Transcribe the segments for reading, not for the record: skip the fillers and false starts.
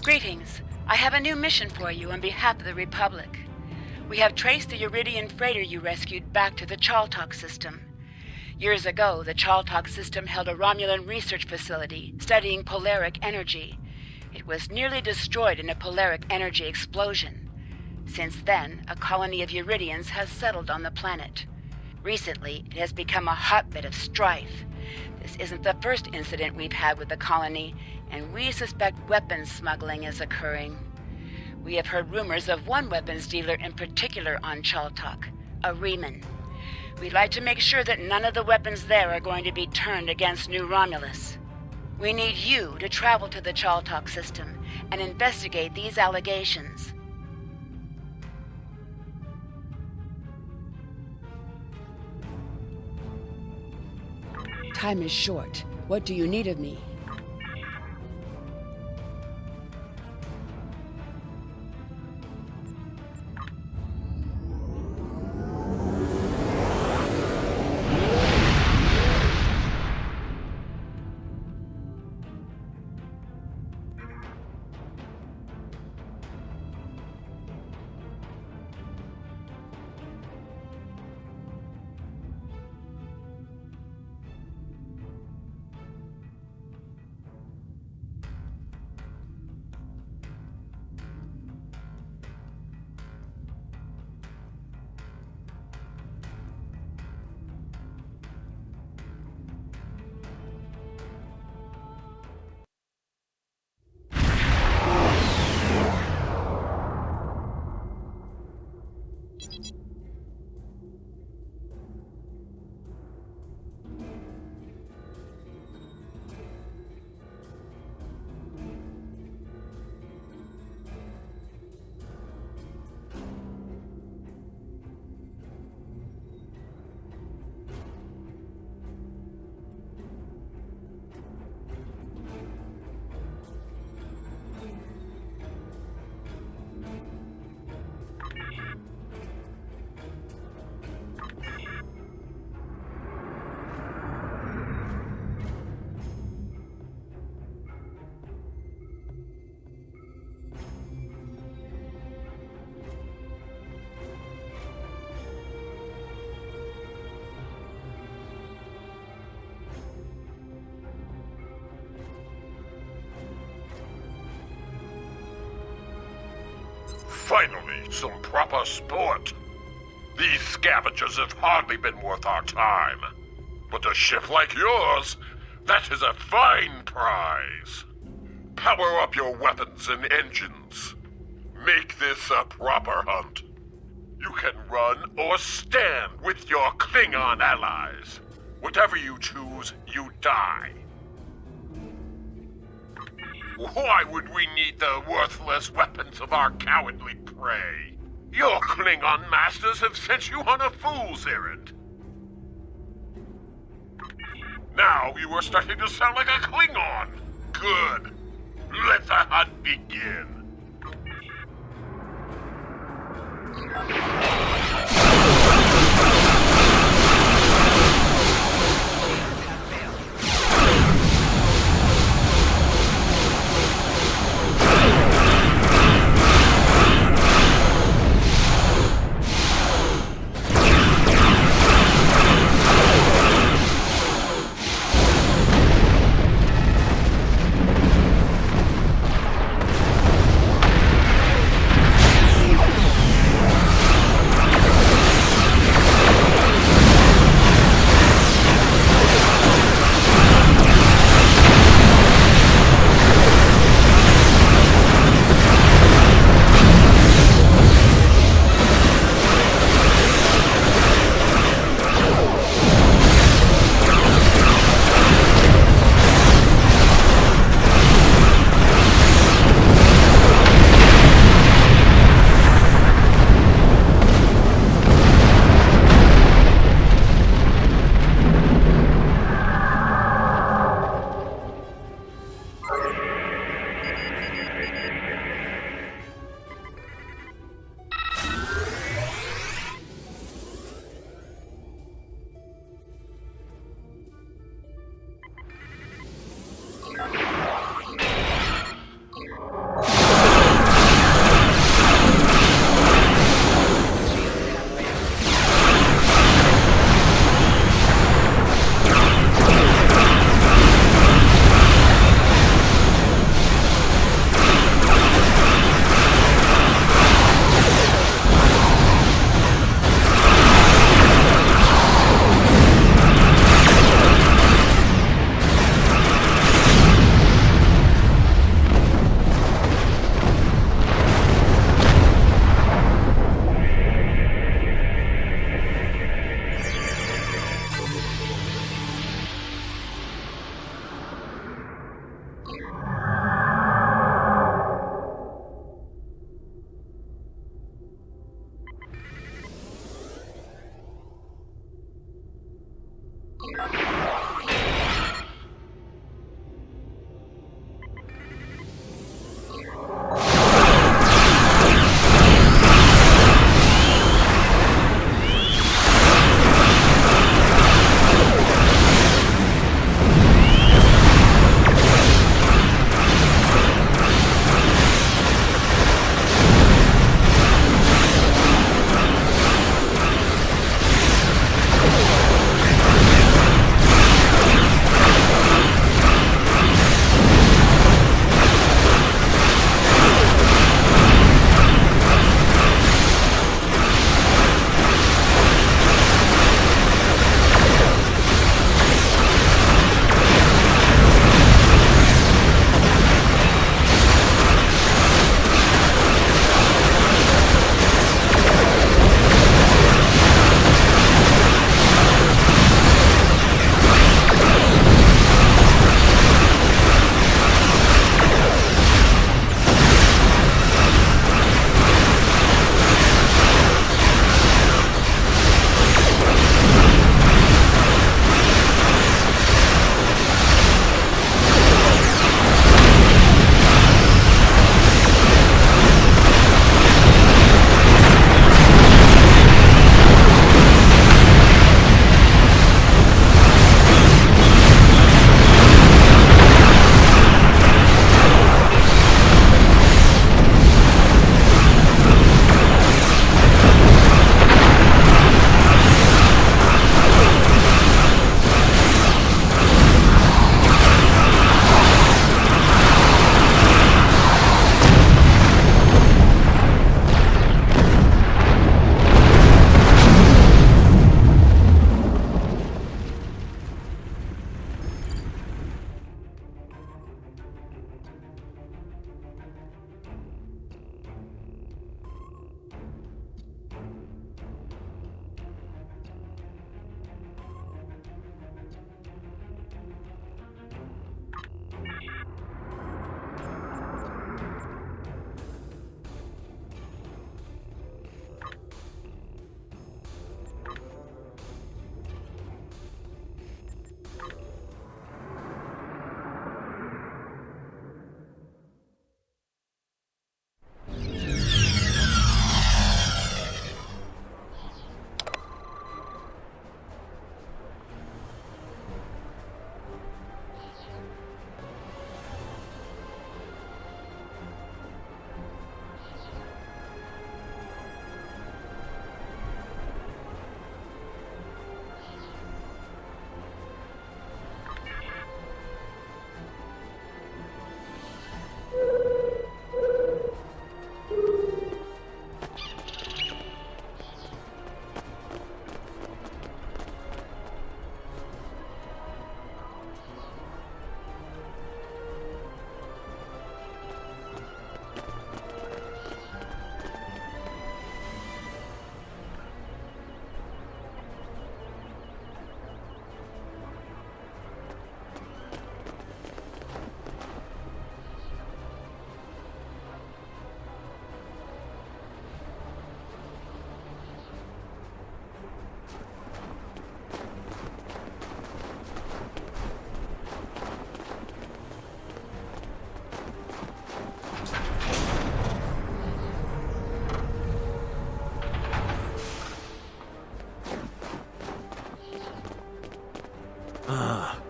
Greetings. I have a new mission for you on behalf of the Republic. We have traced the Uridian freighter you rescued back to the Chaltok system. Years ago, the Chaltok system held a Romulan research facility studying polaric energy. It was nearly destroyed in a polaric energy explosion. Since then, a colony of Uridians has settled on the planet. Recently, it has become a hotbed of strife. This isn't the first incident we've had with the colony, and we suspect weapons smuggling is occurring. We have heard rumors of one weapons dealer in particular on Chaltok, a Riemann. We'd like to make sure that none of the weapons there are going to be turned against New Romulus. We need you to travel to the Chaltok system and investigate these allegations. Time is short. What do you need of me? Finally, some proper sport. These scavengers have hardly been worth our time. But a ship like yours, that is a fine prize. Power up your weapons and engines. Make this a proper hunt. You can run or stand with your Klingon allies. Whatever you choose, you die. Why would we need the worthless weapons of our cowardly prey? Your Klingon masters have sent you on a fool's errand. Now you are starting to sound like a Klingon. Good. Let the hunt begin.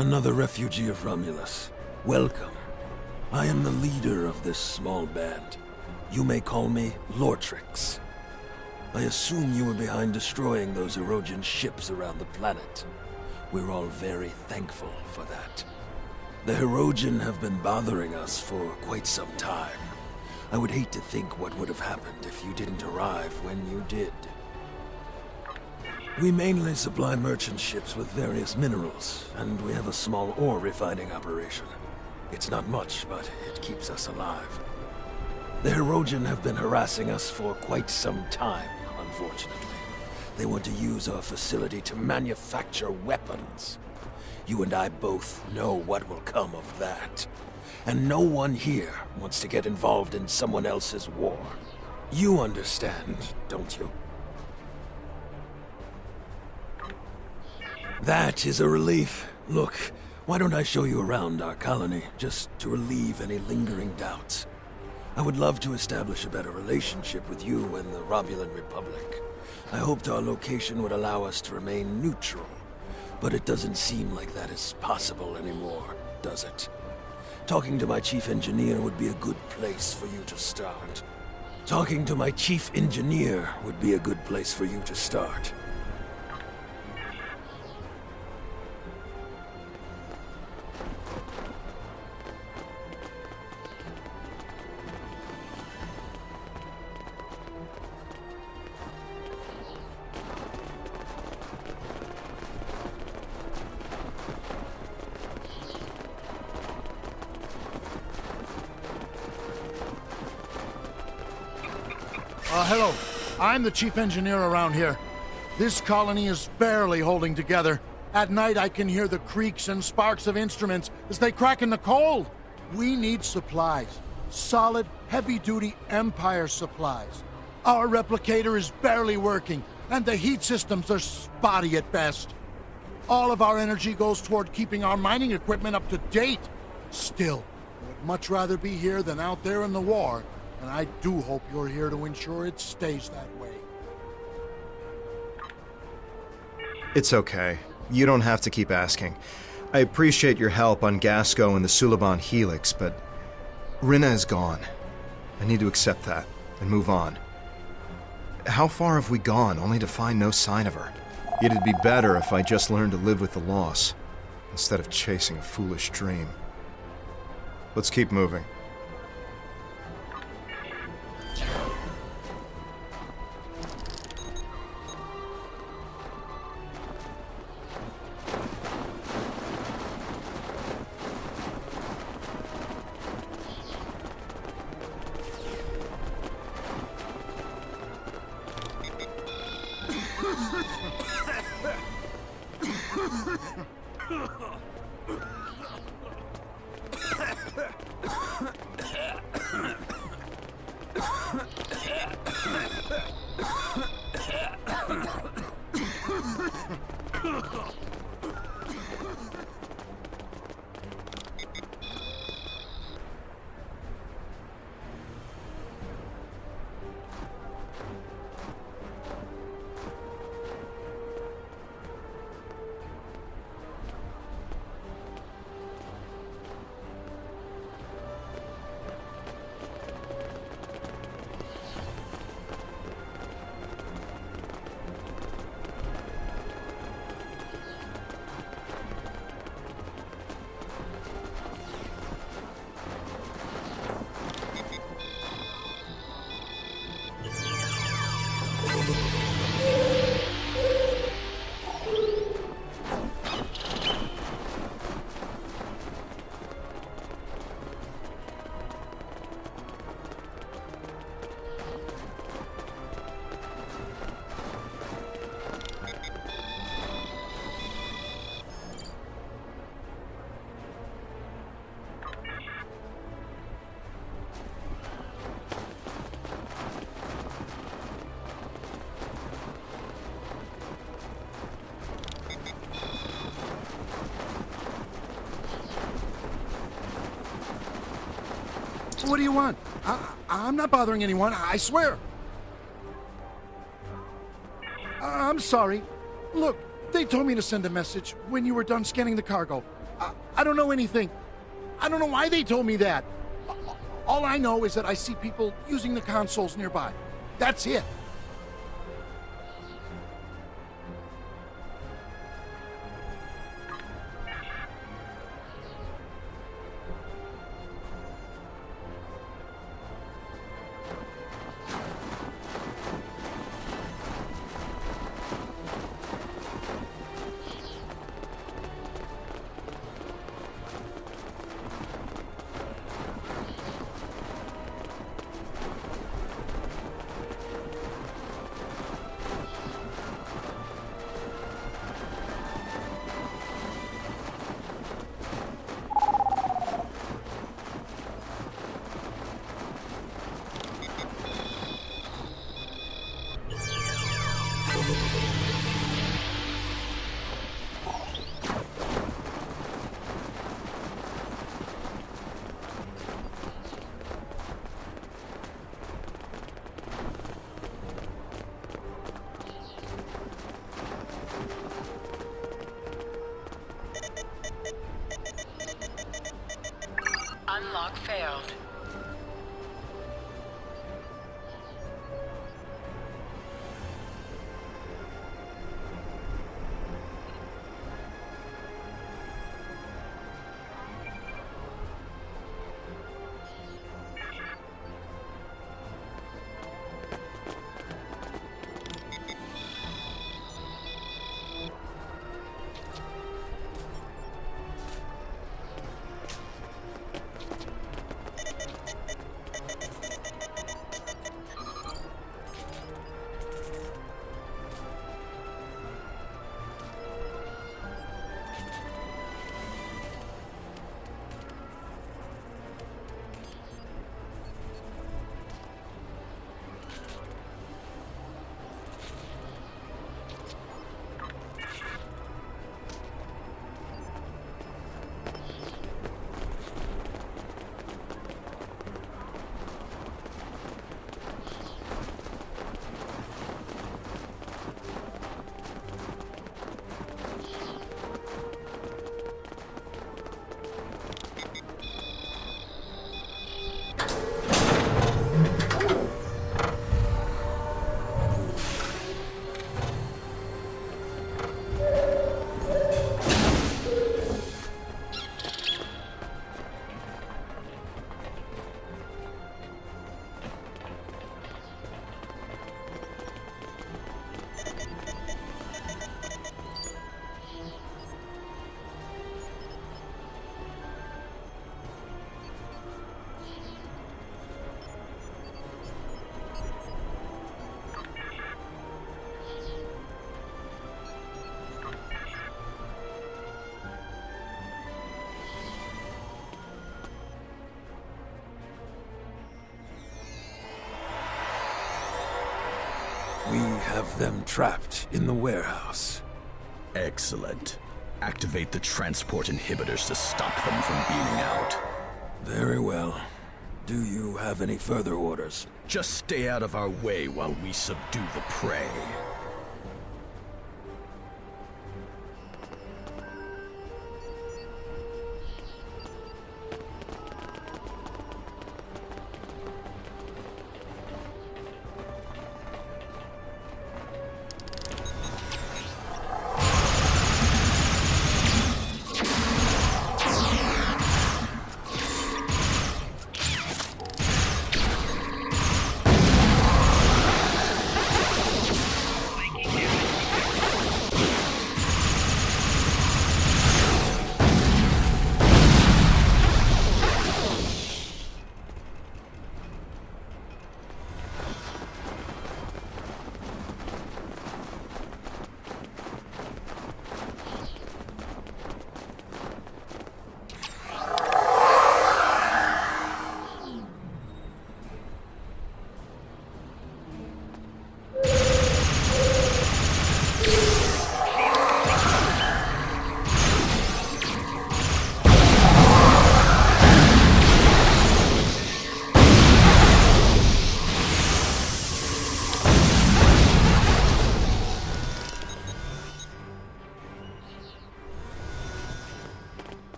Another refugee of Romulus. Welcome. I am the leader of this small band. You may call me Lortrix. I assume you were behind destroying those Erogen ships around the planet. We're all very thankful for that. The Erogen have been bothering us for quite some time. I would hate to think what would have happened if you didn't arrive when you did. We mainly supply merchant ships with various minerals, and we have a small ore refining operation. It's not much, but it keeps us alive. The Erogen have been harassing us for quite some time, unfortunately. They want to use our facility to manufacture weapons. You and I both know what will come of that. And no one here wants to get involved in someone else's war. You understand, don't you? That is a relief. Look, why don't I show you around our colony, just to relieve any lingering doubts? I would love to establish a better relationship with you and the Romulan Republic. I hoped our location would allow us to remain neutral, but it doesn't seem like that is possible anymore, does it? Talking to my chief engineer would be a good place for you to start. Talking to my chief engineer would be a good place for you to start. Hello. I'm the chief engineer around here. This colony is barely holding together. At night, I can hear the creaks and sparks of instruments as they crack in the cold. We need supplies. Solid, heavy-duty Empire supplies. Our replicator is barely working, and the heat systems are spotty at best. All of our energy goes toward keeping our mining equipment up to date. Still, I would much rather be here than out there in the war. And I do hope you're here to ensure it stays that way. It's okay. You don't have to keep asking. I appreciate your help on Gasco and the Suliban Helix, but Rinna is gone. I need to accept that and move on. How far have we gone only to find no sign of her? It'd be better if I just learned to live with the loss, instead of chasing a foolish dream. Let's keep moving. What do you want? I'm not bothering anyone, I swear. I'm sorry. Look, they told me to send a message when you were done scanning the cargo. I don't know anything. I don't know why they told me that. All I know is that I see people using the consoles nearby. That's it. unlock failed. We have them trapped in the warehouse. Excellent. Activate the transport inhibitors to stop them from beaming out. Very well. Do you have any further orders? Just stay out of our way while we subdue the prey.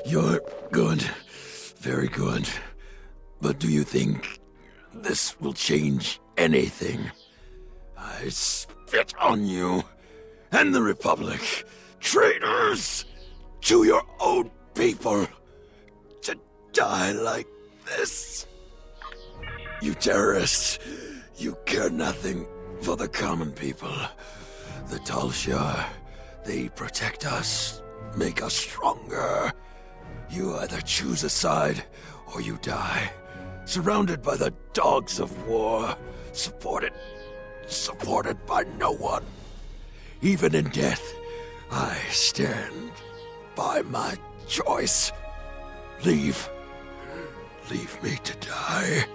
You're good. Very good. But do you think this will change anything? I spit on you and the Republic. Traitors to your own people. To die like this. You terrorists, you care nothing for the common people. The Talshar, they protect us, make us stronger. You either choose a side or you die. Surrounded by the dogs of war, supported by no one. Even in death, I stand by my choice. Leave me to die.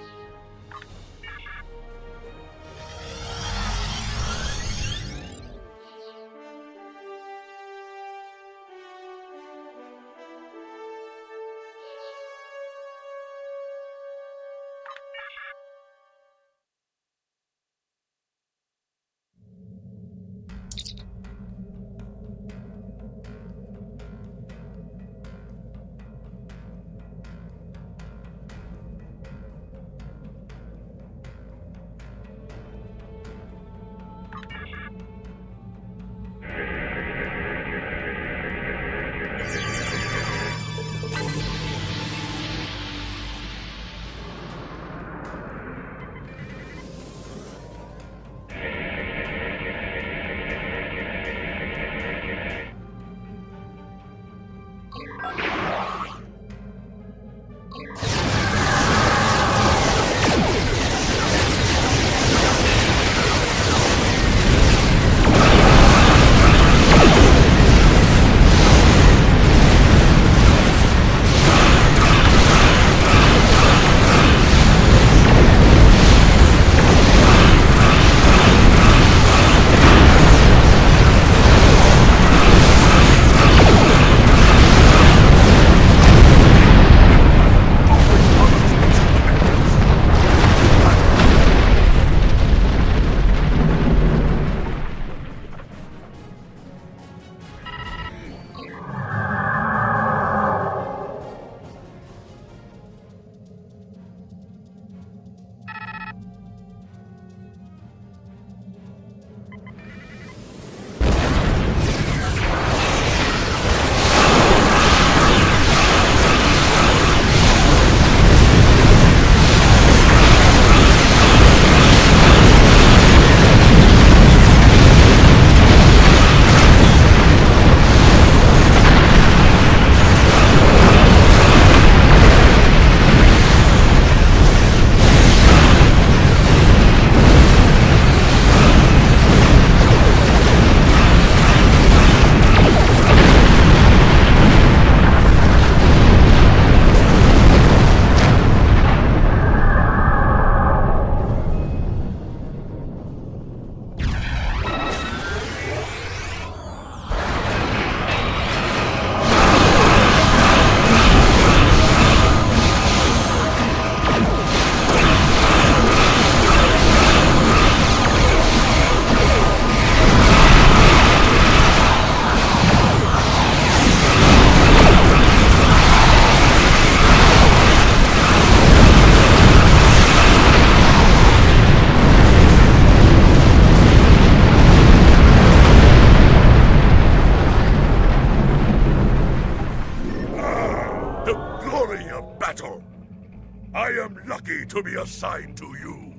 I am lucky to be assigned to you.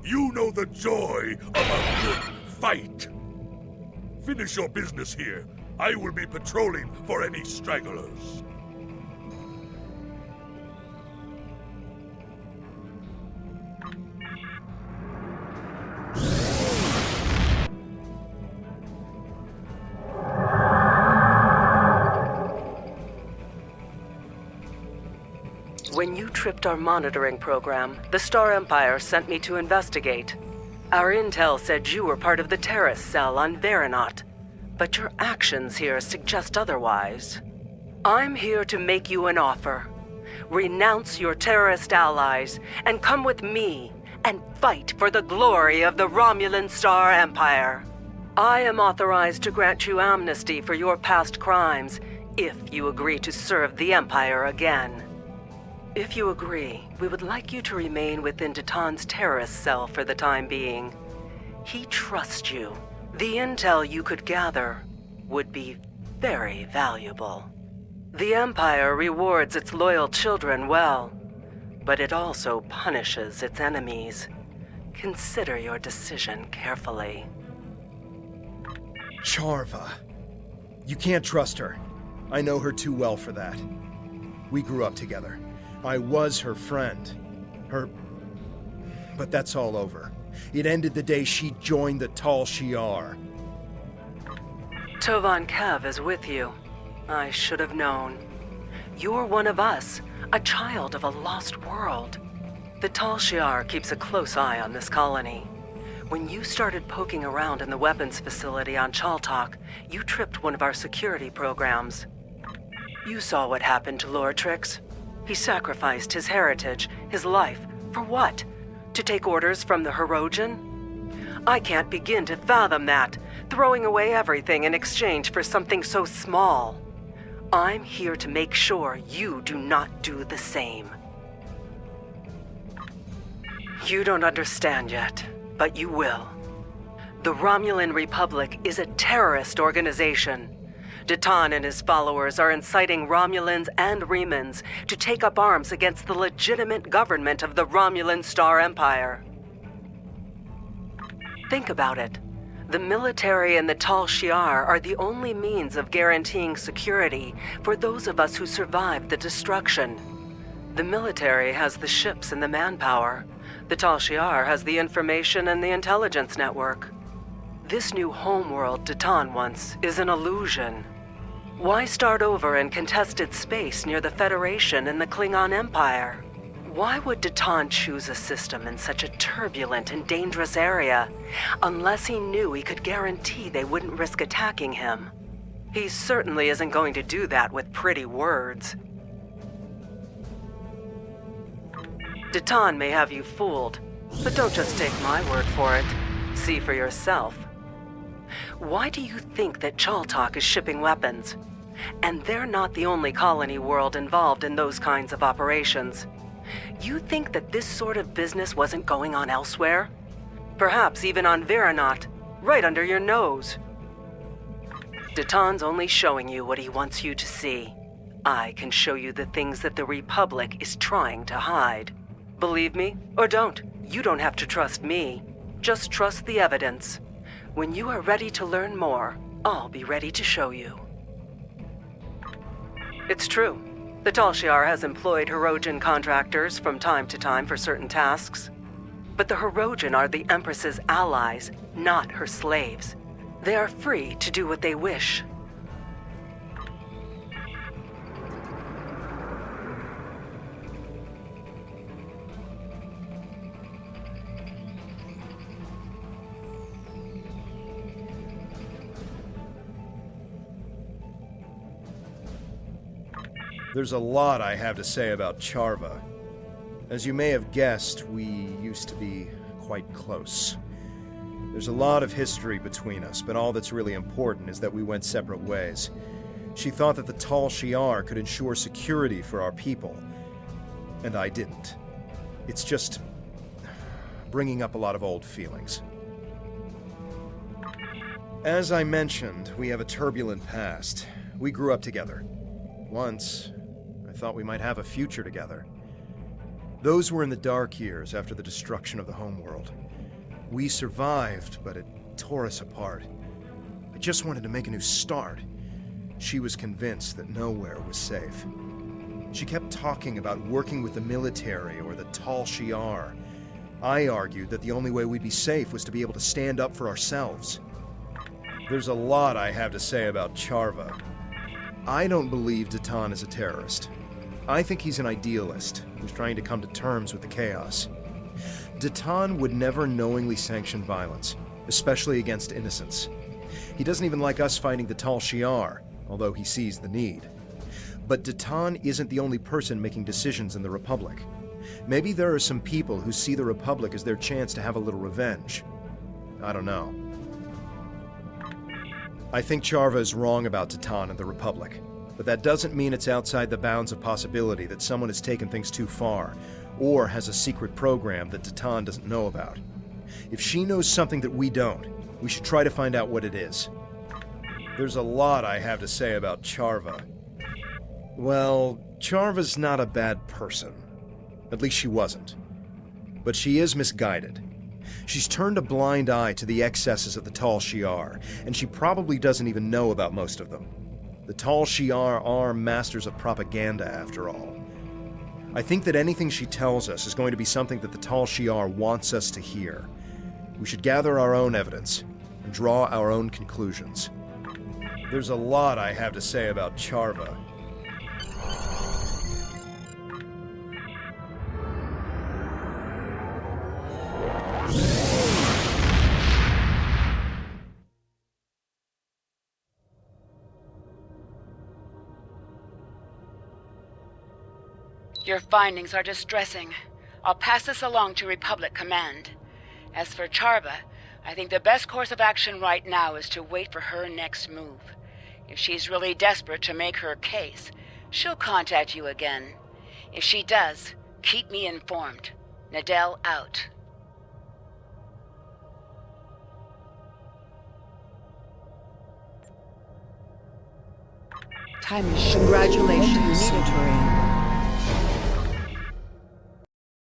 You know the joy of a good fight. Finish your business here. I will be patrolling for any stragglers. When you tripped our monitoring program, the Star Empire sent me to investigate. Our intel said you were part of the terrorist cell on Veronot, but your actions here suggest otherwise. I'm here to make you an offer. Renounce your terrorist allies and come with me and fight for the glory of the Romulan Star Empire. I am authorized to grant you amnesty for your past crimes, if you agree to serve the Empire again. If you agree, we would like you to remain within Datan's terrorist cell for the time being. He trusts you. The intel you could gather would be very valuable. The Empire rewards its loyal children well, but it also punishes its enemies. Consider your decision carefully. Charva. You can't trust her. I know her too well for that. We grew up together. I was her friend. But that's all over. It ended the day she joined the Tal Shiar. Tovan Kev is with you. I should have known. You're one of us, a child of a lost world. The Tal Shiar keeps a close eye on this colony. When you started poking around in the weapons facility on Chaltok, you tripped one of our security programs. You saw what happened to Lortrix. He sacrificed his heritage, his life, for what? To take orders from the Hirogen? I can't begin to fathom that, throwing away everything in exchange for something so small. I'm here to make sure you do not do the same. You don't understand yet, but you will. The Romulan Republic is a terrorist organization. Datan and his followers are inciting Romulans and Remans to take up arms against the legitimate government of the Romulan Star Empire. Think about it. The military and the Tal Shiar are the only means of guaranteeing security for those of us who survived the destruction. The military has the ships and the manpower. The Tal Shiar has the information and the intelligence network. This new homeworld Datan wants is an illusion. Why start over in contested space near the Federation and the Klingon Empire? Why would Datan choose a system in such a turbulent and dangerous area, unless he knew he could guarantee they wouldn't risk attacking him? He certainly isn't going to do that with pretty words. Datan may have you fooled, but don't just take my word for it. See for yourself. Why do you think that Chaltok is shipping weapons? And they're not the only colony world involved in those kinds of operations. You think that this sort of business wasn't going on elsewhere? Perhaps even on Veranot, right under your nose. Datan's only showing you what he wants you to see. I can show you the things that the Republic is trying to hide. Believe me, or don't. You don't have to trust me. Just trust the evidence. When you are ready to learn more, I'll be ready to show you. It's true. The Tal Shiar has employed Hirogen contractors from time to time for certain tasks. But the Hirogen are the Empress's allies, not her slaves. They are free to do what they wish. There's a lot I have to say about Charva. As you may have guessed, we used to be quite close. There's a lot of history between us, but all that's really important is that we went separate ways. She thought that the Tal Shiar could ensure security for our people, and I didn't. It's just bringing up a lot of old feelings. As I mentioned, we have a turbulent past. We grew up together. Once, I thought we might have a future together. Those were in the dark years after the destruction of the homeworld. We survived, but it tore us apart. I just wanted to make a new start. She was convinced that nowhere was safe. She kept talking about working with the military or the Tal Shiar. I argued that the only way we'd be safe was to be able to stand up for ourselves. There's a lot I have to say about Charva. I don't believe Datan is a terrorist. I think he's an idealist who's trying to come to terms with the chaos. Datan would never knowingly sanction violence, especially against innocents. He doesn't even like us fighting the Tal Shiar, although he sees the need. But Datan isn't the only person making decisions in the Republic. Maybe there are some people who see the Republic as their chance to have a little revenge. I don't know. I think Charva is wrong about Datan and the Republic. But that doesn't mean it's outside the bounds of possibility that someone has taken things too far, or has a secret program that Titan doesn't know about. If she knows something that we don't, we should try to find out what it is. There's a lot I have to say about Charva. Well, Charva's not a bad person. At least she wasn't. But she is misguided. She's turned a blind eye to the excesses of the Tal Shiar, and she probably doesn't even know about most of them. The Tal Shiar are masters of propaganda, after all. I think that anything she tells us is going to be something that the Tal Shiar wants us to hear. We should gather our own evidence and draw our own conclusions. There's a lot I have to say about Charva. Your findings are distressing. I'll pass this along to Republic Command. As for Charva, I think the best course of action right now is to wait for her next move. If she's really desperate to make her case, she'll contact you again. If she does, keep me informed. Nadell out. Time is short. Congratulations. Monitoring.